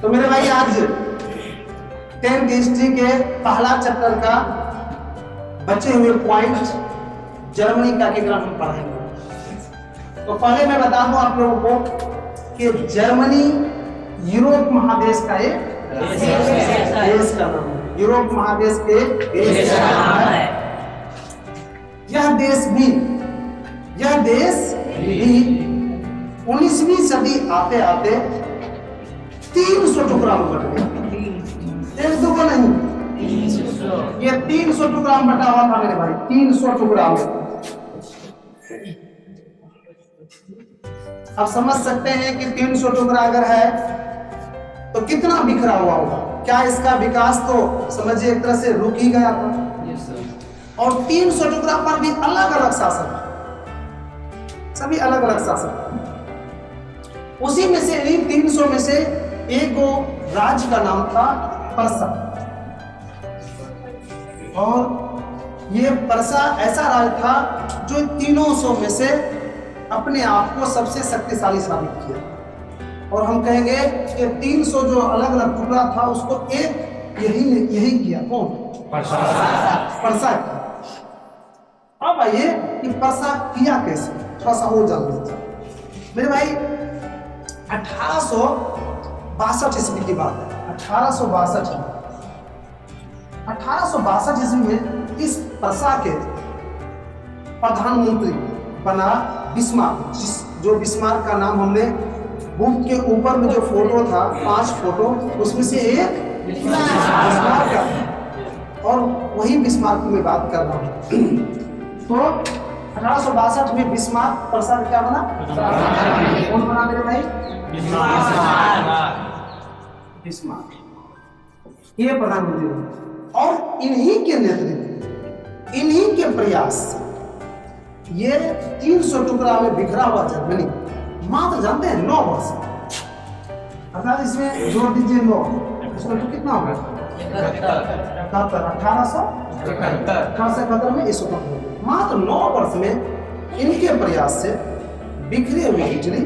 तो मेरे भाई आज 10th हिस्ट्री के पहला चैप्टर का बचे हुए पॉइंट जर्मनी का कार्यक्रम हम पढ़ेंगे। तो पहले मैं बता दूं आप लोगों को कि जर्मनी यूरोप महादेश का एक देश का नाम है। यूरोप महादेश के देश का नाम है। यह देश भी 19वीं सदी आते आते 300 टुकड़ा में बट गया। एक दो को नहीं, ये 300 टुकड़ा में बटा हुआ था मेरे भाई, 300 टुकड़ा में। आप समझ सकते हैं कि 300 टुकड़ा अगर है तो कितना बिखरा हुआ होगा। क्या इसका विकास तो समझिए एक तरह से रुक ही गया था। और 300 टुकड़ा पर भी अलग अलग शासक, सभी अलग अलग शासक। उसी में से 300 में से एक राज्य का नाम था परसा। और ये परसा ऐसा राज्य था जो 300 में से अपने आप को सबसे शक्तिशाली साबित किया। और हम कहेंगे कि 300 जो अलग अलग टुकड़ा था उसको एक यही किया। कौन? परसा। अब आइए कि परसा किया कैसे, थोड़ा सा वो जान लीजिए मेरे भाई। 1862 ईस्वी की बात है। 1862 ईस्वी में इस परसा के प्रधानमंत्री बना बिस्मार्क। जो बिस्मार्क का नाम हमने बुक के ऊपर में जो फोटो था, 5 फोटो, उसमें से एक बिस्मार्क का, और वही बिस्मार्क में बात कर रहा हूं। तो 1862 में बिस्मार्क परसा क्या बना? कौन बना मेरे भाई? बिस्मार्क ये प्रधानमंत्री बना। और इन्हीं के नेतृत्व, इन्हीं के प्रयास से ये 300 टुकड़ा में बिखरा हुआ जर्मनी मात्र जानते हैं 9 वर्ष, अर्थात इसमें जोड़ दीजिए 9, इसमें तो कितना होगा? 1871 में ये स्वतंत्र हो गए। मात्र 9 वर्ष में इनके प्रयास से बिखरे हुए इटली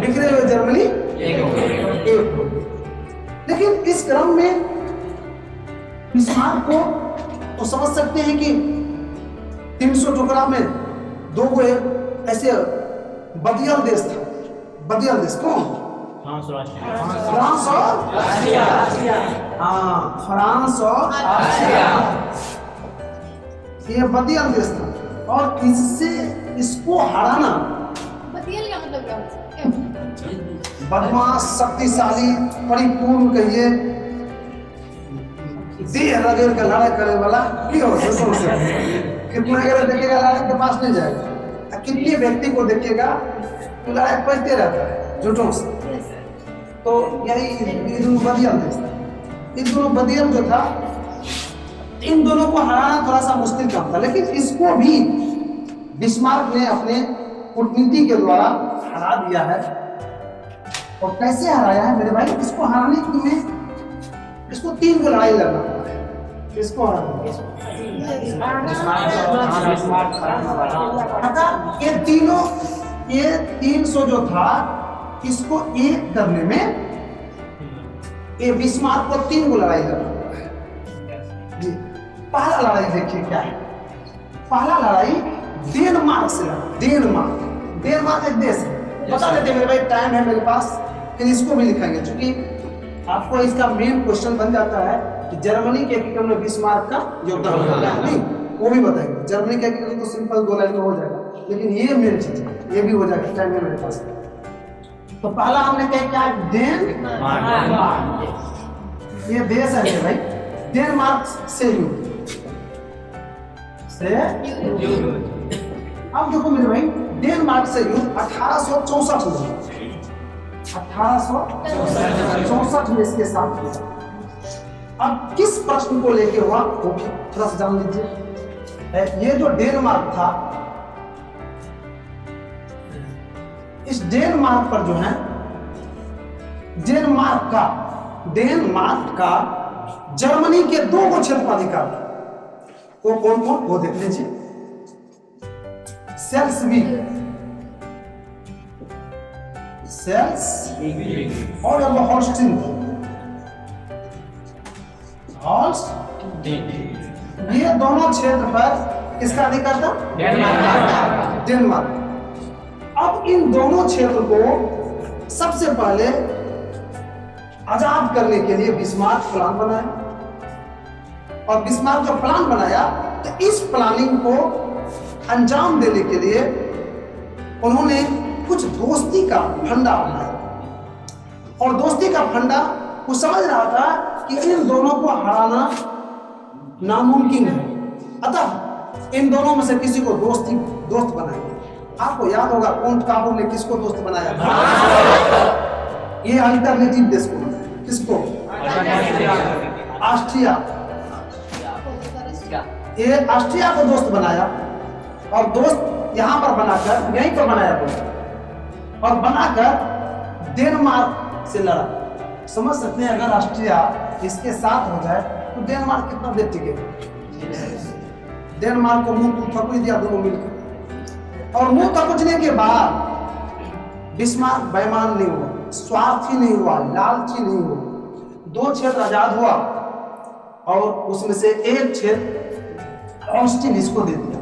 बिखरे हुए जर्मनी एक हो गए। लेकिन इस क्रम में बिस्मार्क को तो समझ सकते हैं कि 300 टुकड़ा में 2 ऐसे बदियल देश था। बदियल देश कौन? फ्रांस और ऑस्ट्रिया। ये बदियल देश था और इसको हराना, बदियल का मतलब क्या होता है? बदमाश, शक्तिशाली, परिपूर्ण कहिए, देह रगड़ के लड़ाई करे वाला की हो। कितना अगर देखेगा लड़ाई के पास नहीं जाएगा, कितने व्यक्ति को देखेगा तो लड़ाई पड़ते रहता है झूठों से। तो यही बदियल देश था। इन दोनों बदियल जो था, इन दोनों को हराना थोड़ा सा मुश्किल काम था, लेकिन इसको भी बिस्मार्क ने अपने कूटनीति के द्वारा हरा दिया है। और कैसे हराया है मेरे भाई? इसको हराने के लिए इसको 3 को लड़ाई लड़ना पड़ा। इसको हराना ये 300 जो था इसको एक करने में ये बिस्मार्क को 3 को लड़ाई लड़ना पड़ा है। पहला लड़ाई देखिए क्या है। पहला लड़ाई डेनमार्क से लड़ा। डेनमार्क एक देश है, बता देते मेरे भाई, टाइम है मेरे पास, फिर इसको भी लिखेंगे क्योंकि आपको इसका मेन क्वेश्चन बन जाता है कि जर्मनी के एकीकरण में बिस्मार्क का योगदान नहीं, वो भी बताएंगे। जर्मनी के एकीकरण तो सिंपल 2 लाइन में हो जाएगा, लेकिन ये मेन चीज है, ये भी हो जाएगा, टाइम है मेरे पास। तो पहला हमने क्या? डेनमार्क। ये देश है मेरे भाई। डेनमार्क से युद्ध। अब देखो मेरे भाई, डेनमार्क से युद्ध 1864 में 1864 में इसके साथ हुआ। अब किस प्रश्न को लेके हुआ वो थोड़ा सा जान लीजिए। ये जो डेनमार्क था, इस डेनमार्क पर जो है, डेनमार्क का जर्मनी के 2 क्षेत्रपालिका, वो कौन कौन? वो देख लीजिए। सेल्स और अब हॉल्स्टीन ये दोनों क्षेत्र पर किसका अधिकार था? डेनमार्क। अब इन दोनों क्षेत्र को सबसे पहले आजाद करने के लिए बिस्मार्क प्लान बनाया, और बिस्मार्क जो प्लान बनाया तो इस प्लानिंग को अंजाम देने के लिए उन्होंने कुछ दोस्ती का फंडा बनाया, और दोस्ती का फंडा वो समझ रहा था कि इन दोनों को हराना नामुमकिन है, अतः इन दोनों में से किसी को दोस्त बनाएंगे। आपको याद होगा कोंट काबू ने किसको दोस्त बनाया था? ये अल्टरनेटिव देश को, किसको? ऑस्ट्रिया। ये ऑस्ट्रिया को दोस्त बनाया, और दोस्त यहां पर बनाकर, यहीं पर बनाया दोस्त, और बनाकर डेनमार्क से लड़ा। समझ सकते हैं अगर ऑस्ट्रिया इसके साथ हो जाए तो डेनमार्क कितना देर टिकेगा? डेनमार्क को मुंह थकुच दिया दोनों मिलकर, और मुंह थकुचने के बाद बिस्मार्क बेईमान नहीं हुआ, स्वार्थी नहीं हुआ, लालची नहीं हुआ। दो क्षेत्र आजाद हुआ, और उसमें से एक क्षेत्र ऑस्ट्रिया इसको दे दिया,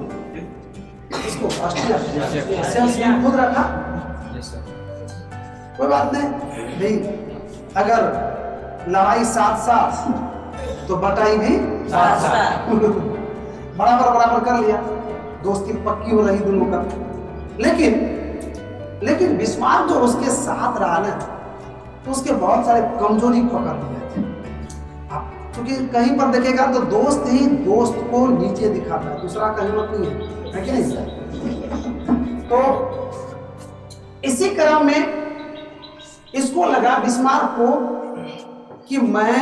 इसको ऑस्ट्रिया खुद रखा। कोई बात नहीं, अगर लड़ाई साथ साथ तो बटाई भी साथ साथ बराबर बराबर कर लिया, दोस्ती पक्की हो रही दोनों का। लेकिन बिस्मार्क जो उसके साथ रहा ना, तो उसके बहुत सारे कमजोरी पकड़ लिए थे। क्योंकि कहीं पर देखेगा तो दोस्त ही दोस्त को नीचे दिखाता है, दूसरा का हिम्मत नहीं है कि नहीं? तो इसी क्रम में इसको लगा बिस्मार्क को कि मैं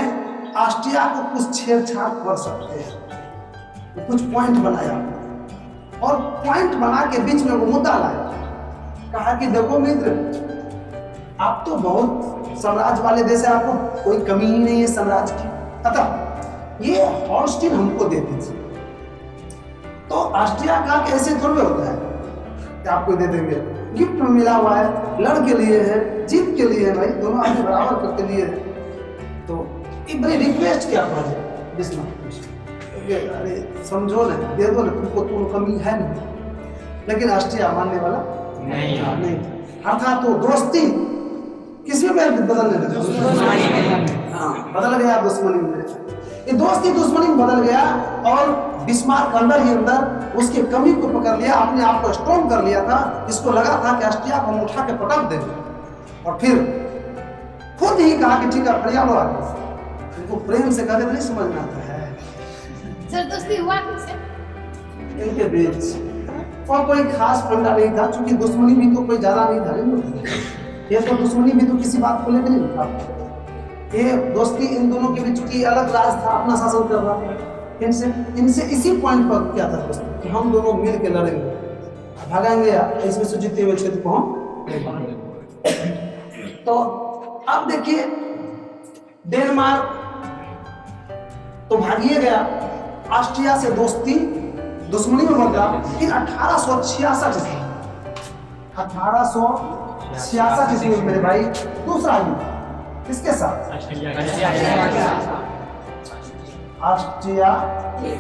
ऑस्ट्रिया को कुछ छेड़छाड़ कर सकते हैं। कुछ पॉइंट बनाया, और पॉइंट बना के बीच में वो मुद्दा लाया, कहा कि देखो मित्र, आप तो बहुत साम्राज्य वाले देश है, आपको कोई कमी ही नहीं है साम्राज्य की, अतः ये हॉल्स्टीन हमको दे दीजिए। तो ऑस्ट्रिया का ऐसे थोड़े होता है कि आपको दे देंगे, गिफ्ट में मिला हुआ है, लड़ के लिए है, जीत के लिए है, भाई दोनों आदमी बराबर करके लिए है। तो एक बड़ी रिक्वेस्ट क्या पड़ा है बिस्मार्क, अरे समझो ना, दे दो ना, तुमको तो कमी है नहीं। लेकिन ऑस्ट्रिया मानने वाला नहीं। अर्थात तो दोस्ती किसी में बदलने लगा, बदल गया दुश्मनी में। ये दोस्ती दुश्मनी में बदल गया, और बिस्मार्क अंदर ही अंदर उसकी कमी को पकड़ लिया, अपने आप को स्ट्रॉन्ग कर लिया था। इसको लगा था कि ऑस्ट्रिया को हम उठा के पटक देंगे, और फिर खुद ही कहा कि ठीक है बढ़िया लो आगे। उनको प्रेम से कहते नहीं समझ में आता है। सर दोस्ती हुआ किससे? इनके बीच और कोई खास फंडा नहीं था, क्योंकि दुश्मनी भी तो कोई ज्यादा नहीं था। ये तो दुश्मनी भी तो किसी बात को लेकर नहीं था। ये दोस्ती इन दोनों के बीच की अलग राज था, अपना शासन कर रहा था। इनसे इसी पॉइंट पर क्या था दोस्ती, कि हम दोनों मिल के लड़ेंगे, भागेंगे, इसमें से जीते हुए क्षेत्र को हम। तो अब देखिए डेनमार्क तो भागिए गया, ऑस्ट्रिया से दोस्ती दुश्मनी में बदला। फिर 1866 ईस्वी में मेरे भाई दूसरा युद्ध किसके साथ? ऑस्ट्रिया के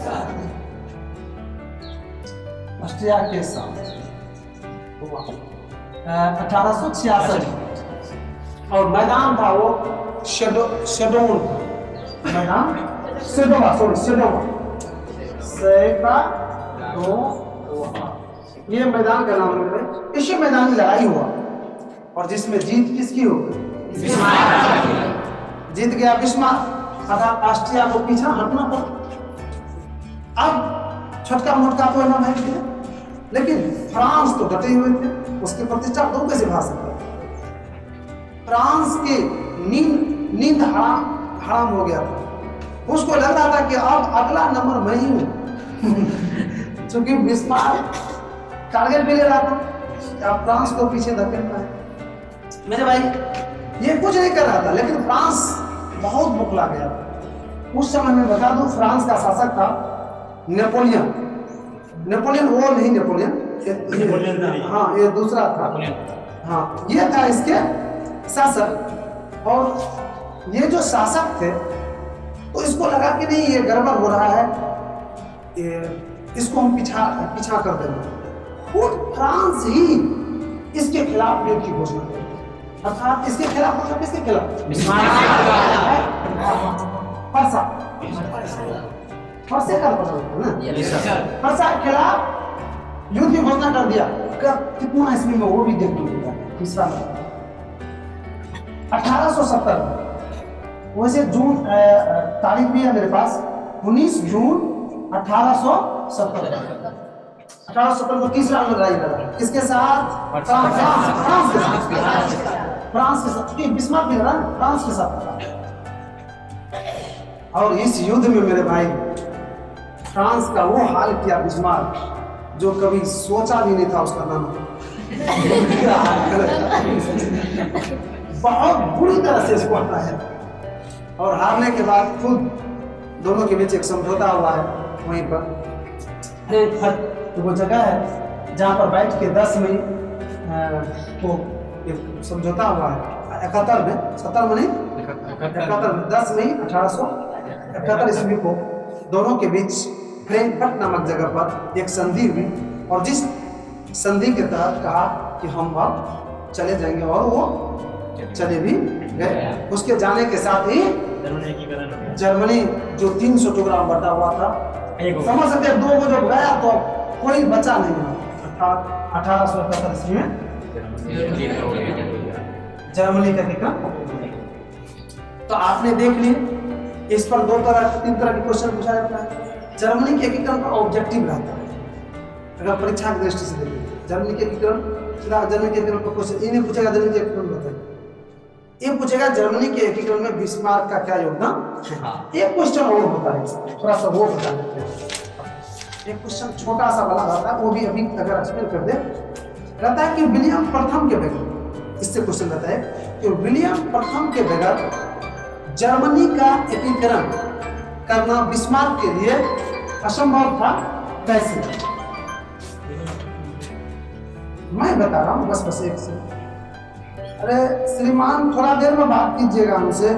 साथ हुआ 1866, और मैदान था वो शेडोन, मैदान ये मैदान का नाम है। इसी मैदान में लड़ाई हुआ, और जिसमें जीत किसकी हो गई? जीत गया बिस्मार्क, अर्थात ऑस्ट्रिया को पीछा हटना पड़ा। अब छोटका मोटका तो ना भाई, लेकिन फ्रांस तो डटे हुए थे, उसकी प्रतिष्ठा तो कैसे भाग सकता? फ्रांस की नींद हराम हो गया था। उसको लग रहा था कि अब अगला नंबर मैं ही हूं। क्योंकि बिस्मार्क टारगेट भी ले रहा था, अब फ्रांस को पीछे धकेलना है। मेरे भाई ये कुछ नहीं कर रहा था, लेकिन फ्रांस बहुत मुखला गया। उस समय में बता दूं, फ्रांस का शासक था नेपोलियन वो नहीं, नेपोलियन हाँ ये दूसरा था। हाँ ये था इसके शासक, और ये जो शासक थे तो इसको लगा कि नहीं ये गड़बड़ हो रहा है, इसको हम पीछा कर देंगे। खुद फ्रांस ही इसके खिलाफ युद्ध की घोषणा कर, अर्थात इसके खिलाफ मतलब किसके खिलाफ? फरसे का मतलब ना, फरसा के खिलाफ युद्ध की घोषणा कर दिया। कितना ईस्वी में वो भी देख लीजिएगा, तीसरा 1870 में। वैसे जून तारीख भी है मेरे पास, 19 जून 1870 को तीसरा लड़ाई लड़ा। किसके साथ? फ्रांस के साथ। फ्रांस के साथ बिस्मार्क भी लड़ा फ्रांस के साथ। और इस युद्ध में मेरे भाई फ्रांस का वो हाल किया बिस्मार्क जो कभी सोचा भी नहीं था उसका नाम। बहुत बुरी तरह से इसको हटा है, और हारने के बाद खुद दोनों के बीच एक समझौता हुआ है वहीं पर। तो वो जगह है जहाँ पर बैठ के 10 मई को समझौता हुआ है 71 में, 70 में नहीं 71 में, 10 मई 1871 ईस्वी को दोनों के बीच फ्रैंकफर्ट नामक जगह पर एक संधि हुई, और जिस संधि के तहत कहा कि हम अब चले जाएंगे, और वो चले भी गए। उसके जाने के साथ ही जर्मनी जो 300 टुकड़ा बटा हुआ था, समझ सकते 2 को जब गया तो कोई बचा नहीं हुआ। अर्थात 1871 ईस्वी में जर्मनी का विक्रम। तो आपने देख लिए इस पर 3 तरह के क्वेश्चन पूछा जाता है। जर्मनी के एकीकरण का ऑब्जेक्टिव रहता है, अगर परीक्षा की दृष्टि से देखें जर्मनी के एकीकरण, जर्मनी के एकीकरण का क्वेश्चन ये नहीं पूछेगा जर्मनी के एकीकरण बताइए, ये पूछेगा जर्मनी के एकीकरण में बिस्मार्क का क्या योगदान है। एक क्वेश्चन और होता है, थोड़ा सा वो बता देते हैं। एक क्वेश्चन छोटा सा बना रहता है, वो भी अभी अगर एक्सप्लेन कर दे, रहता है कि विलियम प्रथम के बगैर, इससे क्वेश्चन रहता है कि विलियम प्रथम के बगैर जर्मनी का एकीकरण करना बिस्मार्क के लिए असंभव था, कैसे? मैं बता रहा हूं, बस एक से। अरे श्रीमान थोड़ा देर में बात कीजिएगा हमसे।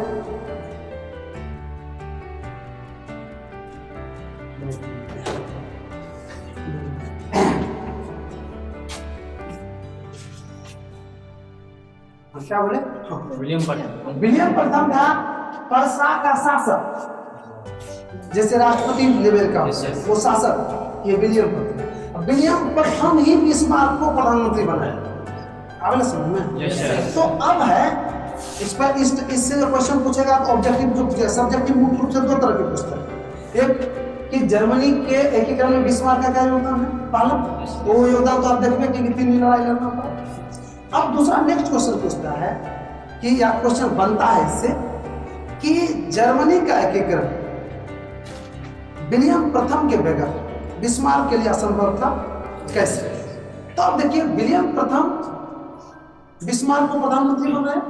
क्या बोले? विलियम प्रथम था परसा का शासक, जैसे राष्ट्रपति लेवल का वो शासक, ये विलियम प्रथम। विलियम प्रथम ही बिस्मार्क को प्रधानमंत्री बनाया। आगे समझ में? तो अब है इस पर इससे जो क्वेश्चन पूछेगा तो ऑब्जेक्टिव जो पूछेगा, सब्जेक्टिव मुख्य रूप से 2 तरह के पूछता है। एक कि जर्मनी के एकीकरण में बिस्मार्क का क्या योगदान है, पहला तो योगदान तो आप देखिए कि कितनी लड़ाई लड़ना पड़ा। अब दूसरा नेक्स्ट क्वेश्चन पूछता है कि या क्वेश्चन बनता है इससे कि जर्मनी का एकीकरण विलियम प्रथम के बगैर बिस्मार्क के लिए असंभव था, कैसे? तो अब देखिए विलियम प्रथम बिस्मार्क को प्रधानमंत्री बनाया,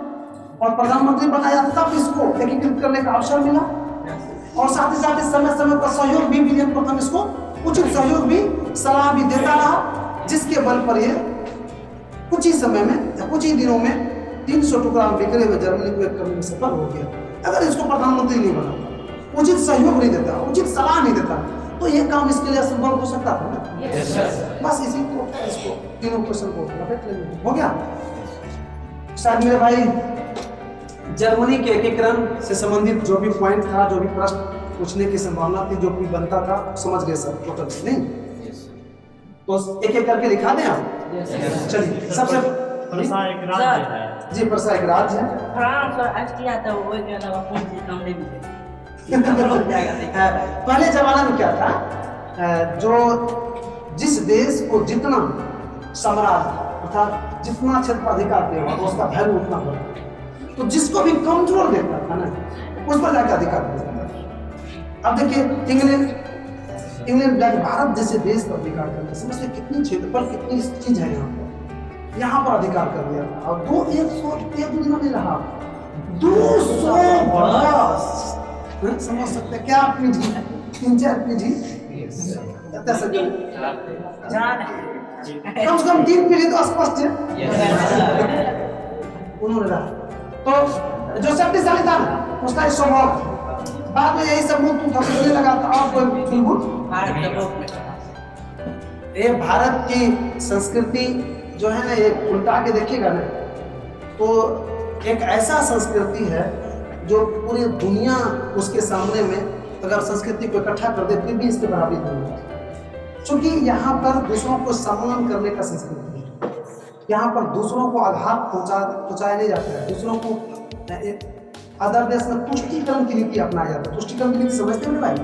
और प्रधानमंत्री बनाया तब इसको एकीकृत करने का अवसर मिला, और साथ ही साथ समय समय पर सहयोग भी विलियम प्रथम इसको उचित सहयोग भी सलाह भी देता रहा, जिसके बल पर ये कुछ ही समय में या कुछ ही दिनों में 300 टुकड़ा बिखरे हुए जर्मनी को एक करने में सफल हो गया। अगर इसको प्रधानमंत्री नहीं बनाता, उचित सहयोग नहीं देता, उचित सलाह नहीं देता, तो ये काम इसके लिए असंभव हो सकता था ना। बस इसी को इसको तीनों क्वेश्चन को लपेट लेंगे, हो गया। शायद मेरे भाई जर्मनी के एकीकरण से संबंधित जो भी पॉइंट था, जो भी प्रश्न पूछने की संभावना थी, जो भी बनता था, समझ गए सर टोटल नहीं? तो एक एक करके दिखा दें आप। चलिए सबसे परसा एक राज्य है। जी, परसा एक राज्य है। फ्रांस और ऑस्ट्रिया तो वो के अलावा कौन सी काम नहीं मिले। पहले जमाना में क्या था, जो जिस देश को जितना साम्राज्य अर्थात जितना क्षेत्र पर अधिकार दिया तो उसका वैल्यू उतना बढ़ा, तो जिसको भी कमजोर देखता था ना उस पर जाकर अधिकार देता था। अब देखिए इंग्लैंड भारत जैसे देश पर अधिकार करने, समझते कितनी क्षेत्र पर कितनी चीज है यहाँ पर अधिकार कर लिया था, और 101 दिन में रहा 200 वर्ष, समझ सकते क्या पीढ़ी, 3-4 पीढ़ी, कम से कम 3 पीढ़ी तो स्पष्ट है उन्होंने रहा। तो जो शक्तिशाली था ना उसका ये स्वभाव, बाद में यही सब मुंह तू थपड़ने लगा था और कोई बिल्कुल ये भारत की संस्कृति जो है ना ये उल्टा के देखिएगा ना तो एक ऐसा संस्कृति है जो पूरी दुनिया उसके सामने में अगर संस्कृति को इकट्ठा कर दे फिर भी इसके बराबरी नहीं होती, क्योंकि यहाँ पर दूसरों को सम्मान करने का संस्कृति है। यहाँ पर दूसरों को आघात पहुंचाया नहीं जाता है, दूसरों को अदर देश में तुष्टिकरण की नीति अपनाया जाता है। तुष्टिकरण की नीति समझते हो ना भाई?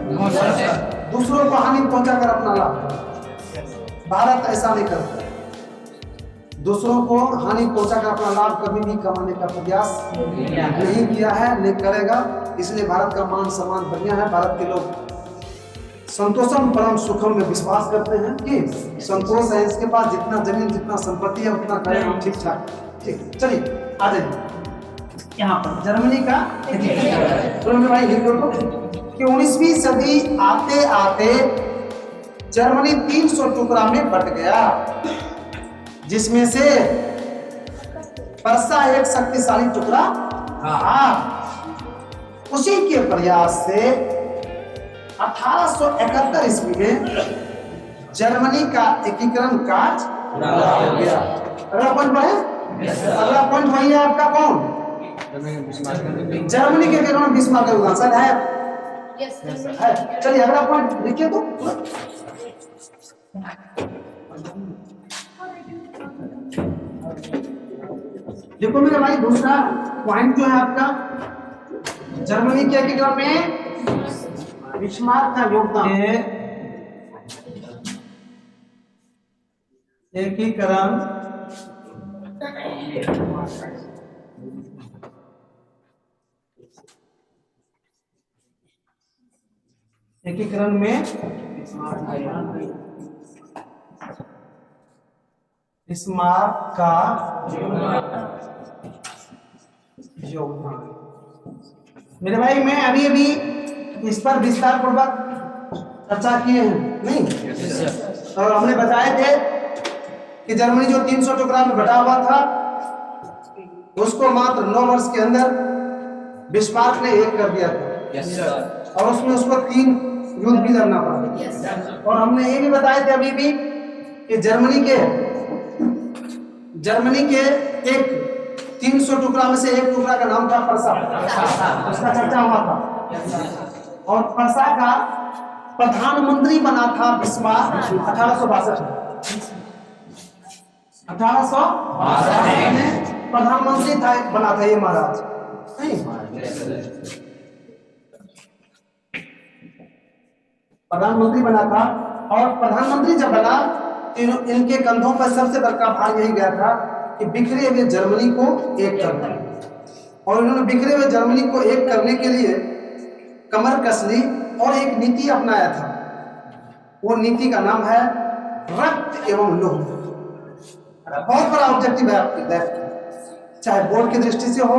दूसरों को हानि पहुंचाकर अपना लाभ। भारत ऐसा नहीं करता, दूसरों को हानि पहुंचाकर अपना लाभ कभी भी कमाने का प्रयास नहीं किया है, नहीं करेगा। इसलिए भारत का मान सम्मान बढ़िया है। भारत के लोग संतोषम परम सुखम में विश्वास करते हैं कि संतोष है इसके पास, जितना जमीन जितना संपत्ति है उतना करेगा ठीक ठाक। ठीक, चलिए आ जाइए यहाँ पर जर्मनी का भाई कि 19वीं सदी आते आते जर्मनी 300 टुकड़ा में बट गया, जिसमें से पर्सा एक शक्तिशाली टुकड़ा था। उसी के प्रयास से 1871 ईस्वी में जर्मनी का एकीकरण कार्य पूरा हो गया। अगला पॉइंट बढ़े, अगला पॉइंट वही है आपका कौन? जर्मनी के एकीकरण में बिस्मार्क का योगदान सर है। चलिए अगला पॉइंट लिखिए तो देखो मेरे भाई, दूसरा पॉइंट जो है आपका जर्मनी के एकीकरण में बिस्मार्क का योगदान है। एकीकरण में बिस्मार्क का योगदान। मेरे भाई मैं अभी अभी इस पर विस्तार पूर्वक चर्चा किए हैं नहीं? और हमने बताए थे कि जर्मनी जो 300 टुकड़ा में बटा हुआ था उसको मात्र 9 वर्ष के अंदर बिस्मार्क ने एक कर दिया था। और उसमें उसको 3 युद्ध भी लड़ना पड़ा। और हमने ये भी बताए थे अभी भी कि जर्मनी के एक 300 टुकड़ा में से एक टुकड़ा का नाम था पर्सा, उसका चर्चा हुआ था। और पर्सा का प्रधानमंत्री बना था बिस्मार्क 1862 में प्रधानमंत्री था, बना था ये महाराज प्रधानमंत्री बना था। और प्रधानमंत्री जब बना इनके कंधों पर सबसे बड़का भार यही गया था कि बिखरे हुए जर्मनी को एक करना। और इन्होंने बिखरे हुए जर्मनी को एक करने के लिए कमर कस ली और एक नीति अपनाया था। वो नीति का नाम है रक्त एवं लोह। बहुत बड़ा ऑब्जेक्टिव है आपकी लाइफ का, चाहे बोर्ड की दृष्टि से हो,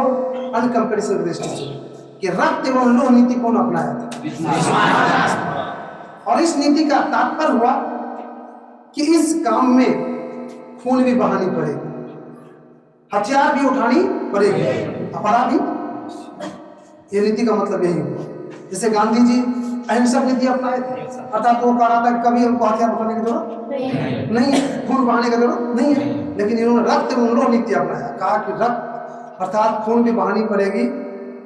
अनकंपेरिजन की दृष्टि से, कि रक्त एवं लोह नीति कौन अपनाया था। और इस नीति का तात्पर्य हुआ कि इस काम में खून भी बहानी पड़ेगी, हथियार भी उठानी पड़ेगी, अपराध भी। ये नीति का मतलब यही हुआ। जैसे गांधी जी अहिंसक नीति अपनाए थे, अर्थात वो कहा था कभी उनको हथियार उठाने की जरूरत नहीं है, खून बहाने की जरूरत नहीं है। लेकिन इन्होंने रक्त एवं लोह नीति अपनाया, कहा कि रक्त अर्थात खून भी बहानी पड़ेगी,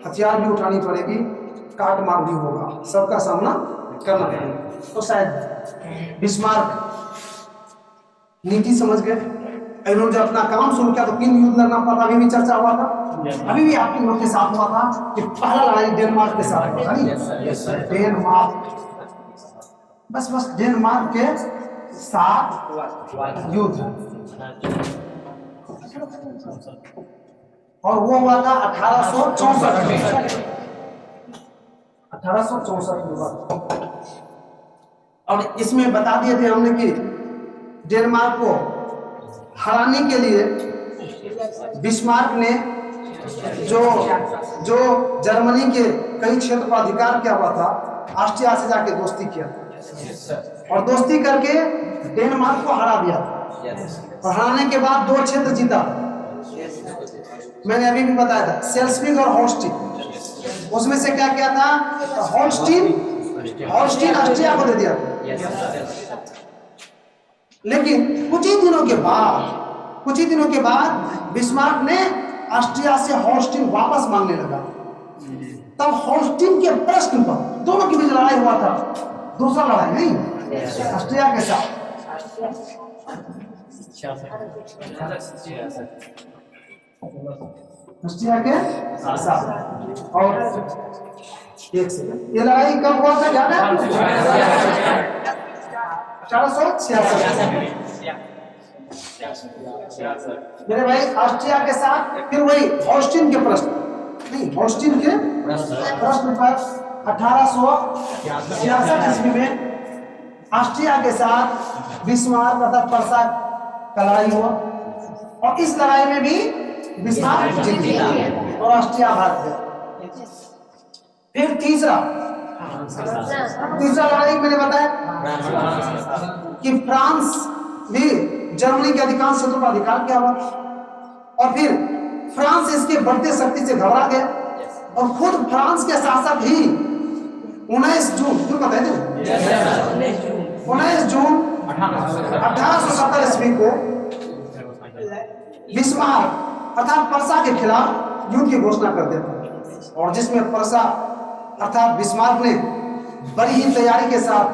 हथियार भी उठानी पड़ेगी, काट मार भी होगा, सबका सामना करना पड़ेगा। तो शायद बिस्मार्क नीति समझ गए। इन्होंने जब अपना काम शुरू किया तो 3 युद्ध लड़ना पड़ा। अभी भी चर्चा हुआ था, अभी भी आपके लोग के साथ हुआ था कि पहला लड़ाई डेनमार्क के साथ हुआ था। डेनमार्क, बस डेनमार्क के साथ युद्ध, और वो हुआ था 1864 में हुआ। और इसमें बता दिए थे हमने कि डेनमार्क को हराने के लिए बिस्मार्क ने जो जर्मनी के कई क्षेत्र पर अधिकार किया हुआ था, ऑस्ट्रिया से जाके दोस्ती किया और दोस्ती करके डेनमार्क को हरा दिया था। और हराने के बाद 2 क्षेत्र जीता, मैंने अभी भी बताया था सेल्सविग और हॉल्स्टीन। उसमें से क्या किया था? हॉल्स्टीन ऑस्ट्रिया को दे दिया। लेकिन कुछ ही दिनों के बाद बिस्मार्क ने ऑस्ट्रिया से हॉल्स्टीन वापस मांगने लगा। तब हॉल्स्टीन के प्रश्न पर दोनों के बीच लड़ाई हुआ था। दूसरा लड़ाई नहीं, ऑस्ट्रिया के साथ। ऑस्ट्रिया के साथ। और एक सेकंड, ये लड़ाई कब हुआ था याद है आपको? 1866 मेरे भाई ऑस्ट्रिया के साथ। फिर वही हॉल्स्टीन के प्रश्न नहीं, हॉल्स्टीन के प्रश्न पर 1866 ईस्वी में ऑस्ट्रिया के साथ बिस्मार्क तथा पर्सा का लड़ाई हुआ और इस लड़ाई में भी बिस्मार्क जीत गया और ऑस्ट्रिया भाग गया। फिर तीसरा लड़ाई मैंने बताया कि फ्रांस भी जर्मनी के अधिकांश क्षेत्रों का अधिकार किया हुआ और फिर फ्रांस इसके बढ़ते शक्ति से घबरा गया और खुद फ्रांस के शासक ही 19 जून 1870 ईस्वी को बिस्मार्क अर्थात पर्सा के खिलाफ युद्ध की घोषणा कर देता और जिसमें पर्सा अर्थात बिस्मार्क ने बड़ी ही तैयारी के साथ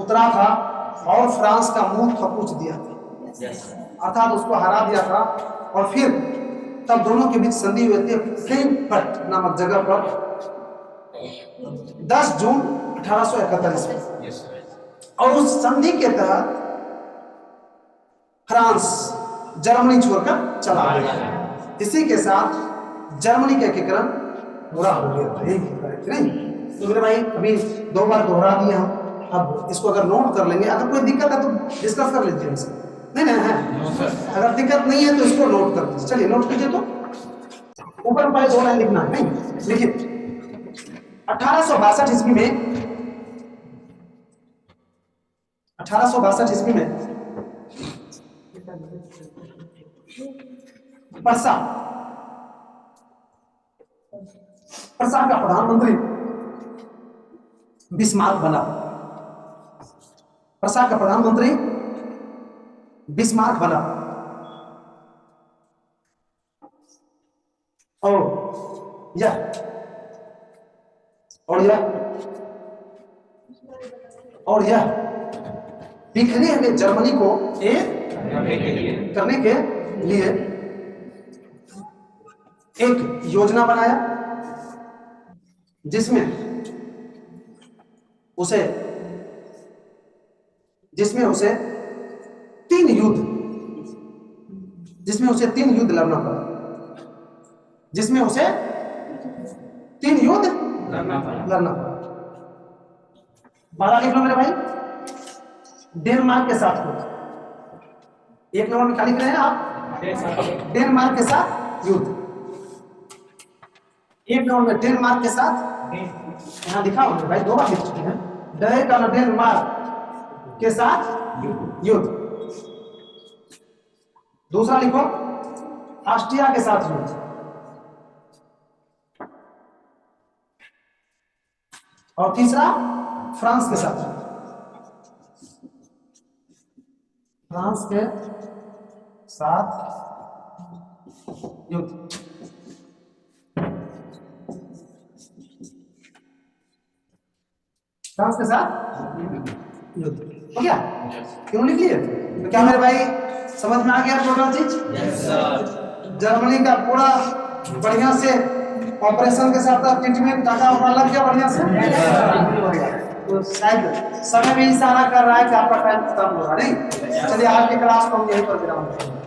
उतरा था और फ्रांस का मुंह थपूच दिया था, अर्थात उसको हरा दिया था। और फिर तब दोनों के बीच संधि हुई थी फ्रैंकफर्ट नामक जगह पर 10 जून 1871 ईस्वी। और उस संधि के तहत फ्रांस जर्मनी छोड़कर चला गया। इसी के साथ जर्मनी का एकीकरण पूरा हो गया था। नहीं तो मेरे भाई अभी 2 बार दोहरा दिया हम। अब इसको अगर नोट कर लेंगे, अगर कोई दिक्कत है तो डिस्कस कर लीजिए इसे। नहीं है, अगर दिक्कत नहीं है तो इसको नोट कर दीजिए। चलिए नोट कीजिए। तो ऊपर पहले 2 लाइन लिखना है। नहीं लिखिए 1862 ईस्वी में पर्सा का प्रधानमंत्री बिस्मार्क बना। पर्सा का प्रधानमंत्री बिस्मार्क बना और यह बिखरे हुए जर्मनी को एक करने के लिए एक योजना बनाया जिसमें उसे 3 युद्ध लड़ना पड़ा। 12 लिख लो मेरे भाई। डेनमार्क के साथ युद्ध, 1 नंबर में क्या लिख रहे हैं आप? डेनमार्क के साथ युद्ध। 1 नंबर में डेनमार्क के साथ, यहाँ दिखा होगा भाई, 2 बार लिख चुके हैं। डेनमार्क के साथ युद्ध। दूसरा लिखो ऑस्ट्रिया के साथ युद्ध। और तीसरा फ्रांस के साथ युद्ध। फ्रांस के साथ युद्ध। फ्रांस के साथ युद्ध हो गया? क्यों लिख लिए? तो क्या मेरे भाई समझ में आ गया टोटल चीज? जर्मनी का पूरा बढ़िया से ऑपरेशन के साथ ट्रीटमेंट टाका लग गया बढ़िया से। तो शायद समय भी इशारा कर रहा है कि आपका टाइम खत्म हो रहा नहीं। चलिए आज की क्लास को हम यहीं पर विराम देंगे।